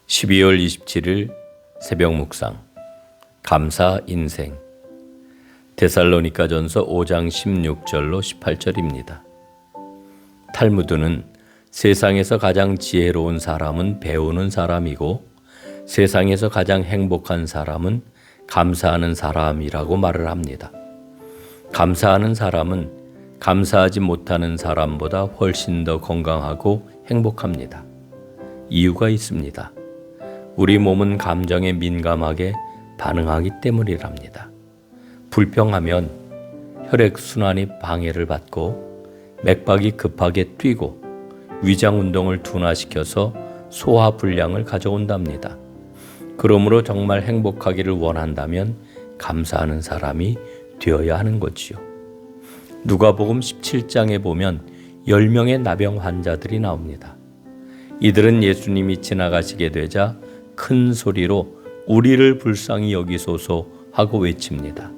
12월 27일 새벽 묵상 감사 인생 데살로니가전서 5장 16절로 18절입니다. 탈무드는 세상에서 가장 지혜로운 사람은 배우는 사람이고 세상에서 가장 행복한 사람은 감사하는 사람이라고 말을 합니다. 감사하는 사람은 감사하지 못하는 사람보다 훨씬 더 건강하고 행복합니다. 이유가 있습니다. 우리 몸은 감정에 민감하게 반응하기 때문이랍니다. 불평하면 혈액순환이 방해를 받고 맥박이 급하게 뛰고 위장운동을 둔화시켜서 소화불량을 가져온답니다. 그러므로 정말 행복하기를 원한다면 감사하는 사람이 되어야 하는 거지요. 누가복음 17장에 보면 10명의 나병 환자들이 나옵니다. 이들은 예수님이 지나가시게 되자 큰 소리로 우리를 불쌍히 여기소서 하고 외칩니다.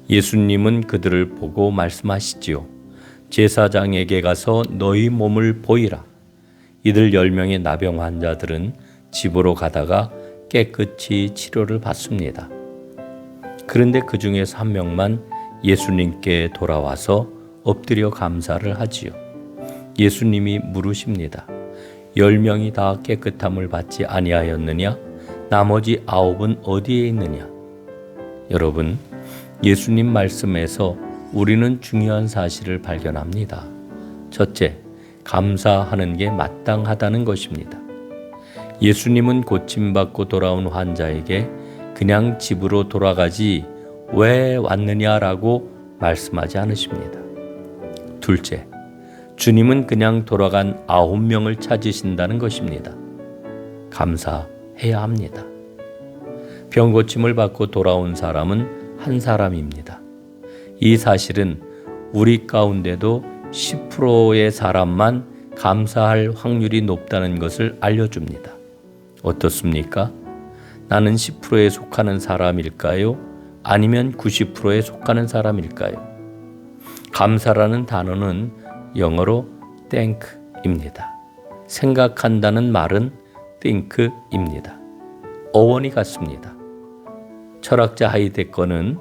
예수님은 그들을 보고 말씀하시지요. 제사장에게 가서 너희 몸을 보이라. 이들 10명의 나병 환자들은 집으로 가다가 깨끗이 치료를 받습니다. 그런데 그 중에서 한 명만 예수님께 돌아와서 엎드려 감사를 하지요. 예수님이 물으십니다. 10명이 다 깨끗함을 받지 아니하였느냐? 나머지 9은 어디에 있느냐? 여러분, 예수님 말씀에서 우리는 중요한 사실을 발견합니다. 첫째, 감사하는 게 마땅하다는 것입니다. 예수님은 고침받고 돌아온 환자에게 그냥 집으로 돌아가지 왜 왔느냐라고 말씀하지 않으십니다. 둘째, 주님은 그냥 돌아간 9명을 찾으신다는 것입니다. 감사해야 합니다. 병 고침을 받고 돌아온 사람은 한 사람입니다. 이 사실은 우리 가운데도 10%의 사람만 감사할 확률이 높다는 것을 알려줍니다. 어떻습니까? 나는 10%에 속하는 사람일까요? 아니면 90%에 속하는 사람일까요? 감사라는 단어는 영어로 think입니다. 생각한다는 말은 think입니다. 어원이 같습니다. 철학자 하이데거는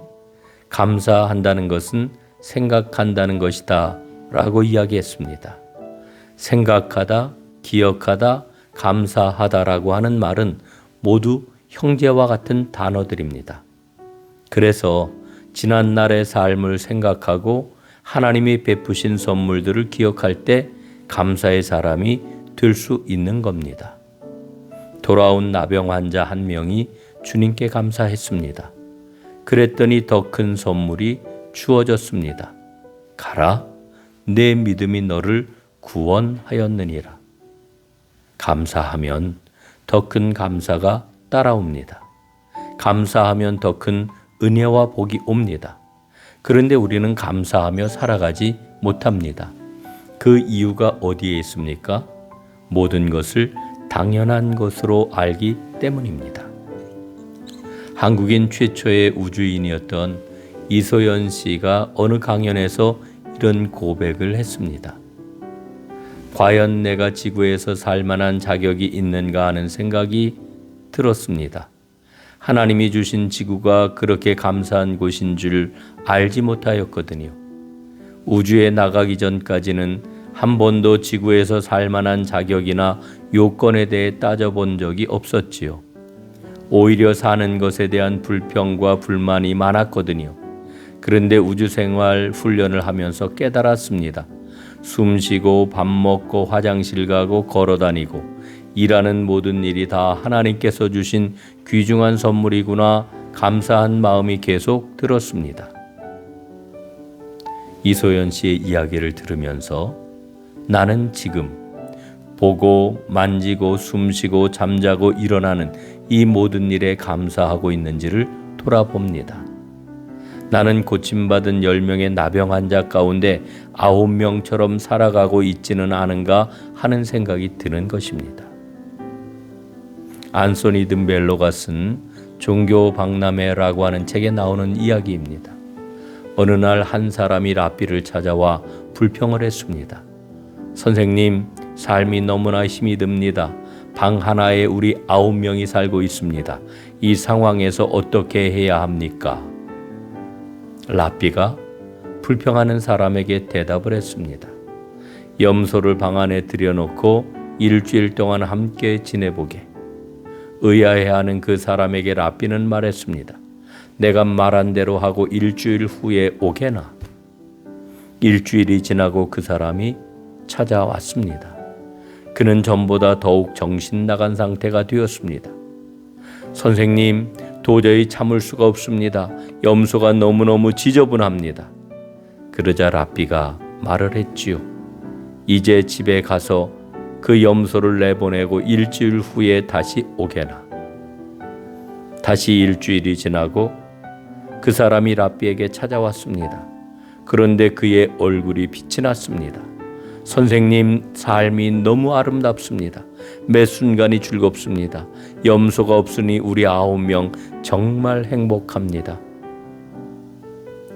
감사한다는 것은 생각한다는 것이다 라고 이야기했습니다. 생각하다, 기억하다, 감사하다라고 하는 말은 모두 형제와 같은 단어들입니다. 그래서 지난날의 삶을 생각하고 하나님이 베푸신 선물들을 기억할 때 감사의 사람이 될 수 있는 겁니다. 돌아온 나병 환자 한 명이 주님께 감사했습니다. 그랬더니 더 큰 선물이 주어졌습니다. 가라, 내 믿음이 너를 구원하였느니라. 감사하면 더 큰 감사가 따라옵니다. 감사하면 더 큰 은혜와 복이 옵니다. 그런데 우리는 감사하며 살아가지 못합니다. 그 이유가 어디에 있습니까? 모든 것을 당연한 것으로 알기 때문입니다. 한국인 최초의 우주인이었던 이소연 씨가 어느 강연에서 이런 고백을 했습니다. 과연 내가 지구에서 살 만한 자격이 있는가 하는 생각이 들었습니다. 하나님이 주신 지구가 그렇게 감사한 곳인 줄 알지 못하였거든요. 우주에 나가기 전까지는 한 번도 지구에서 살 만한 자격이나 요건에 대해 따져본 적이 없었지요. 오히려 사는 것에 대한 불평과 불만이 많았거든요. 그런데 우주생활 훈련을 하면서 깨달았습니다. 숨 쉬고 밥 먹고 화장실 가고 걸어 다니고 일하는 모든 일이 다 하나님께서 주신 귀중한 선물이구나 감사한 마음이 계속 들었습니다. 이소연 씨의 이야기를 들으면서 나는 지금 보고 만지고 숨쉬고 잠자고 일어나는 이 모든 일에 감사하고 있는지를 돌아봅니다. 나는 고침받은 10명의 나병 환자 가운데 9명처럼 살아가고 있지는 않은가 하는 생각이 드는 것입니다. 안소니 든벨로가 쓴 종교 박람회라고 하는 책에 나오는 이야기입니다. 어느 날 한 사람이 랍비를 찾아와 불평을 했습니다. 선생님, 삶이 너무나 힘이 듭니다. 방 하나에 우리 9명이 살고 있습니다. 이 상황에서 어떻게 해야 합니까? 랍비가 불평하는 사람에게 대답을 했습니다. 염소를 방 안에 들여놓고 일주일 동안 함께 지내보게. 의아해하는 그 사람에게 랍비는 말했습니다. 내가 말한 대로 하고 일주일 후에 오게나. 일주일이 지나고 그 사람이 찾아왔습니다. 그는 전보다 더욱 정신 나간 상태가 되었습니다. 선생님, 도저히 참을 수가 없습니다. 염소가 너무너무 지저분합니다. 그러자 랍비가 말을 했지요. 이제 집에 가서 그 염소를 내보내고 일주일 후에 다시 오게나. 다시 일주일이 지나고 그 사람이 랍비에게 찾아왔습니다. 그런데 그의 얼굴이 빛이 났습니다. 선생님, 삶이 너무 아름답습니다. 매 순간이 즐겁습니다. 염소가 없으니 우리 9명 정말 행복합니다.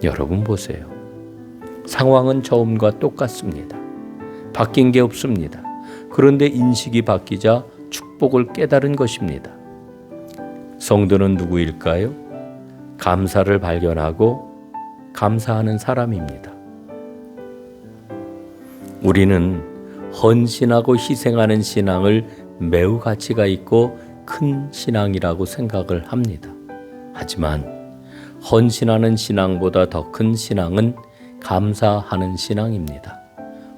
여러분 보세요. 상황은 처음과 똑같습니다. 바뀐 게 없습니다. 그런데 인식이 바뀌자 축복을 깨달은 것입니다. 성도는 누구일까요? 감사를 발견하고 감사하는 사람입니다. 우리는 헌신하고 희생하는 신앙을 매우 가치가 있고 큰 신앙이라고 생각을 합니다. 하지만 헌신하는 신앙보다 더 큰 신앙은 감사하는 신앙입니다.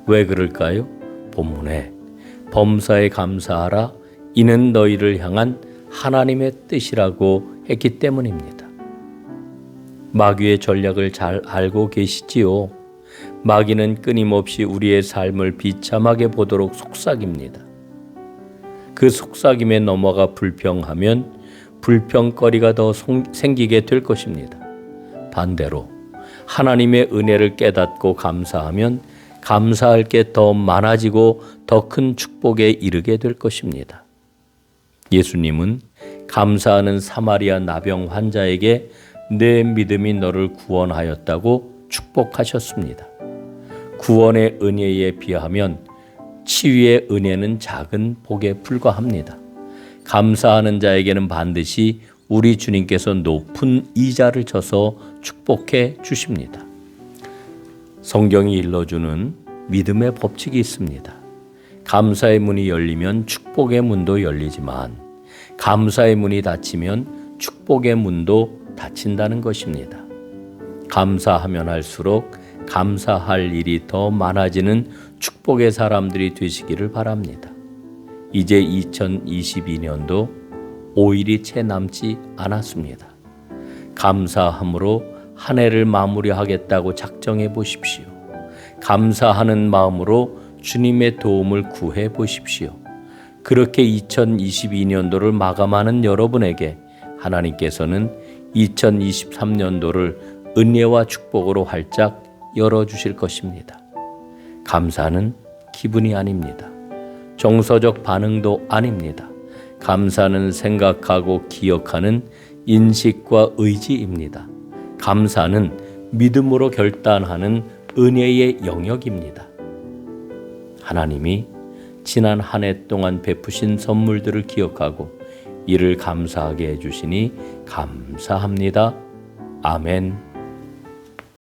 왜 그럴까요? 본문에 범사에 감사하라, 이는 너희를 향한 하나님의 뜻이라고 했기 때문입니다. 마귀의 전략을 잘 알고 계시지요. 마귀는 끊임없이 우리의 삶을 비참하게 보도록 속삭입니다. 그 속삭임에 넘어가 불평하면 불평거리가 더 생기게 될 것입니다. 반대로 하나님의 은혜를 깨닫고 감사하면 감사할 게 더 많아지고 더 큰 축복에 이르게 될 것입니다. 예수님은 감사하는 사마리아 나병 환자에게 내 믿음이 너를 구원하였다고 축복하셨습니다. 구원의 은혜에 비하면 치유의 은혜는 작은 복에 불과합니다. 감사하는 자에게는 반드시 우리 주님께서 높은 이자를 쳐서 축복해 주십니다. 성경이 일러주는 믿음의 법칙이 있습니다. 감사의 문이 열리면 축복의 문도 열리지만 감사의 문이 닫히면 축복의 문도 닫힌다는 것입니다. 감사하면 할수록 감사할 일이 더 많아지는 축복의 사람들이 되시기를 바랍니다. 이제 2022년도 5일이 채 남지 않았습니다. 감사함으로 한 해를 마무리하겠다고 작정해 보십시오. 감사하는 마음으로 주님의 도움을 구해 보십시오. 그렇게 2022년도를 마감하는 여러분에게 하나님께서는 2023년도를 은혜와 축복으로 활짝 열어주실 것입니다. 감사는 기분이 아닙니다. 정서적 반응도 아닙니다. 감사는 생각하고 기억하는 인식과 의지입니다. 감사는 믿음으로 결단하는 은혜의 영역입니다. 하나님이 지난 한 해 동안 베푸신 선물들을 기억하고 이를 감사하게 해주시니 감사합니다. 아멘.